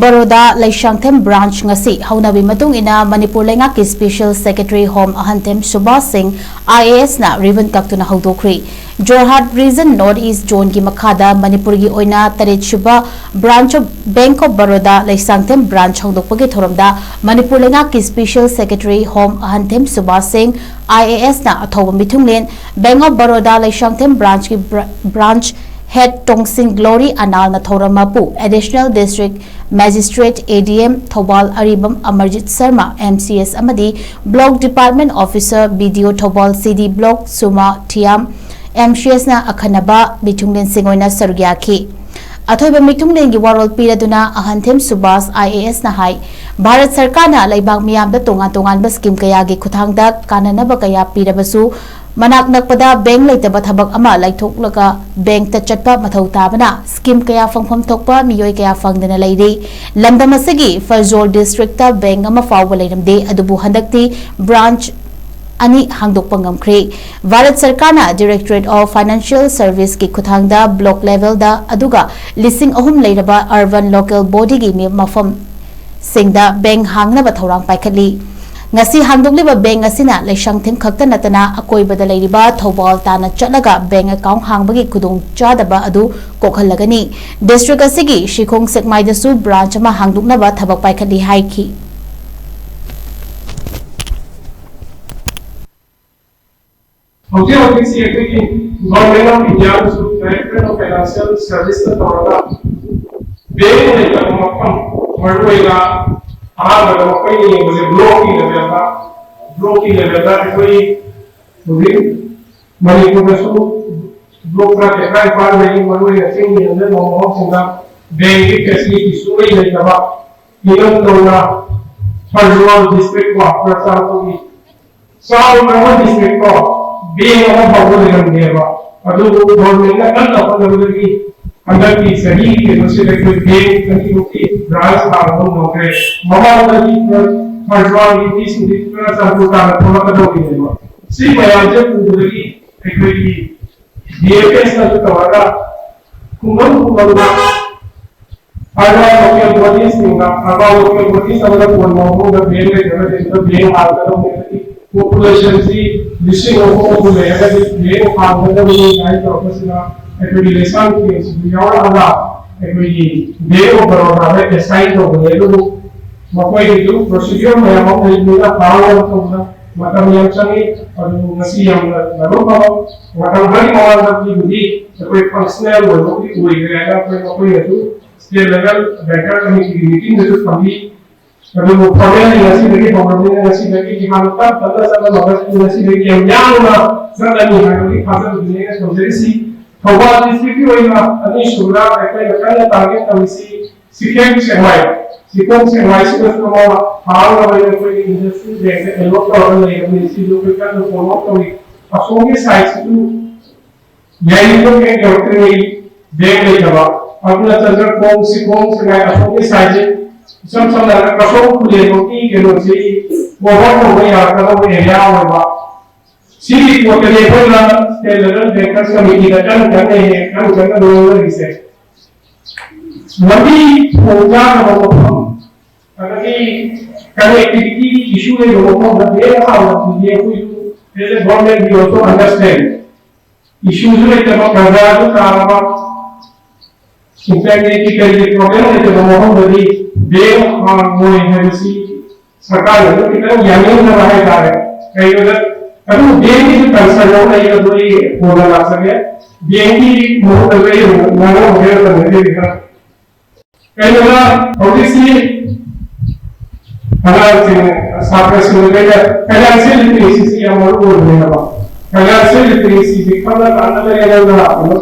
Baroda Leishangthem branch Ngasi Hounabi Matung ina Manipur Leingakki Special Secretary Home AHANTHEM SUBHASH SINGH IAS na ribbon KAKTUNA HANGDOKKHRE Jorhat Region North East Zone ki makhada Manipur gi oina taret shuba branch of Bank of Baroda Leishangthem branch hangdokpagi thoramda Manipur Leingakki Special Secretary Home AHANTHEM SUBHASH SINGH IAS na athoba mithunglen Bank of Baroda Leishangthem branch ki branch Head Tongsing Glory Anal na Thoramapu Additional District Magistrate ADM Thobal Aribam Amarjit Sharma MCS Amadi Block Department Officer BDO Thobal CD Block Suma Thiam MCS na Akhanaba Mitunglen Singoina Sarugyaki Athoiba Mitunglen gi warol piraduna AHANTHEM SUBHASH IAS na hai Bharat Sarkar na laibak miyam da tongan scheme kaya gi khuthangda kananaba kaya pirabasu Manak nakpada bank laitaba thabak ama laithoklaga bank ta chatpa mathau tabana scheme kaya fangpham thokpa miyoi kaya fangdana leiri lamdam asagi Farzol district ta bank ama fawba leiramde adubu handakti branch ani hangdokpa ngamkhre Bharat Sarkar na Directorate of Financial Service ki khuthangda block level da aduga lising ahum leiraba urban local body gi mafam singda bank hangna ba thorang paikhatli Ngasi hangdokliba bank asina Leishangthem khakta natana akoibada leiriba Thobal tana chatlaga bank account hangbagi khudong chadaba adu kokhalagani district asigi Shikhong Sekmaidasu branch ama hangdoknaba thabak paikhali haiki Objectives Government of India Directorate of Financial Service Authority bank ne tamakam marwaiga blocking level that we Manipur block right part making one thing and then more banking facilities so like even though Farzol district for example so our district being a public government अंदर की सही के दूसरे के bank continuity branch HANGDOKKHRE ममाला की फर्जवान की सिंधिक्रा संपूर्ण थोड़ा कदोगी है सी मयाजे पूरी एक्वेटी डीएफएस ना तो वाला कुमन आधा लोकल बॉडीज निगा आधा लोकल बॉडीज अगर कोई मौजूद है बैंक के जगह तो बैंक हालतों population सी listing of all the other bank हालतों में आई तो officer Every lesson is beyond Allah. Every day of Baroda, a site of the Edu, Makway do procedure, my amount is made up power of the Matam Yansani, or Ngasi Hounabi, what I'm very more than the great functional will look we gather for Makway to still level better committee meeting the family. But the problem is Ngasi Hounabi, Himanta, others Ngasi Yamana, suddenly having other business from the Thobal district oina ani shura ekai ekai target kamisi Sikhem Senghai sikas no haal na koi industry de develop kar rahe hain isi local ka promote koi asonge site to yai to ke doctor देख ले जब अपना चंद्र कौन से मैं असों सैजे सब कसों खुले रोटी के लोग से वो हो गई आता तो वो एरिया होगा सीधी को टेलीफोन ना टेलीफोन देखकर कमिटी का करते हैं काम करना दोनों ही से नबी पूजा हम अगर ये कनेक्टिविटी इशू है लोगों को बदले आओ ये कोई जैसे गवर्नमेंट भी also understand issues में जब कर रहा है तो काम इनफैक्ट ये कई प्रॉब्लम है तो हम बड़ी देव वो है जैसी सरकार है तो कितना यानी ना रहा है कई बार अभी देव की कंसर्न हो रही है तो ये होना लग सके देव की बहुत बड़ी नाना हो गया तो मेरे भी कई बार ऑब्वियसली अगर से साफ से मिल गया फाइनेंशियल लिटरेसी से हमारे को बोलने लगा फाइनेंशियल लिटरेसी दिखाना करना लगेगा ना तो